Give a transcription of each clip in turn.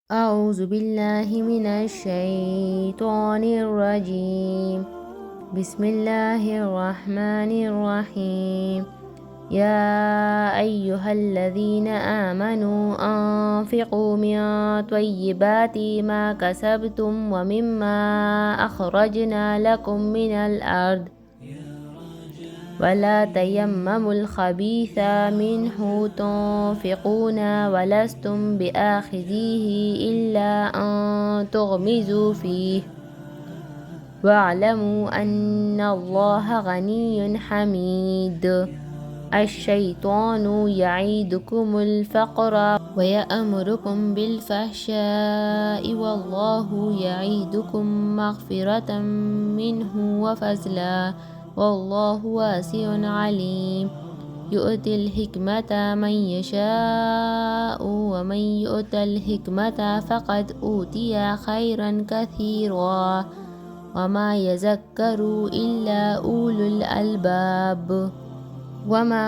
أعوذ بالله من الشيطان الرجيم. بسم الله الرحمن الرحيم. يا أيها الذين آمنوا أنفقوا من طيبات ما كسبتم ومما أخرجنا لكم من الأرض ولا تيمموا الخبيث منه تنفقون ولستم بآخذيه إلا أن تغمزوا فيه واعلموا أن الله غني حميد. الشيطان يعيدكم الفقر ويأمركم بالفحشاء والله يعيدكم مغفرة منه وفضلا والله واسع عليم. يؤتي الحكمة من يشاء ومن يؤت الحكمة فقد أوتي خيرا كثيرا وما يذكر إلا أولو الألباب. وما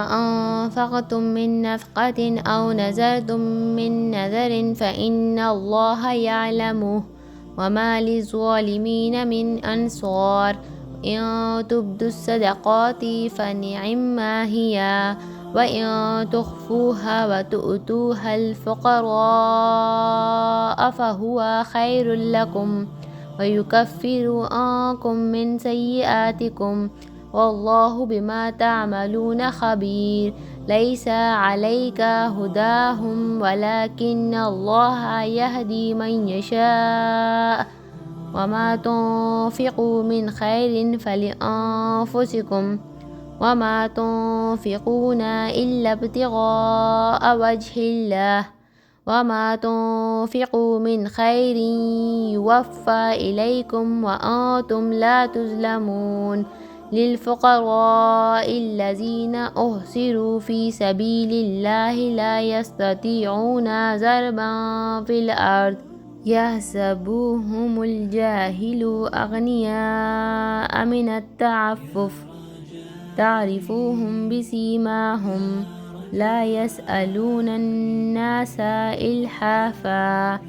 أنفقتم من نفقة أو نذرتم من نذر فإن الله يعلمه وما للظالمين من أنصار. إن تبدوا الصدقات فنعما هي وإن تخفوها وتؤتوها الفقراء فهو خير لكم ويكفر عنكم من سيئاتكم والله بما تعملون خبير. ليس عليك هداهم ولكن الله يهدي من يشاء وما تنفقوا من خير فلأنفسكم وما تنفقون إلا ابتغاء وجه الله وما تنفقوا من خير يوفى إليكم وأنتم لا تظلمون. للفقراء الذين أحصروا في سبيل الله لا يستطيعون ضربا في الأرض يحسبهم الجاهل أغنياء من التعفف تعرفوهم بسيماهم لا يسألون الناس إلحافا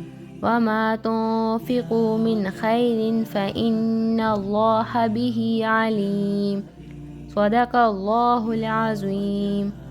وما تنفقوا من خير فإن الله به عليم. صدق الله العظيم.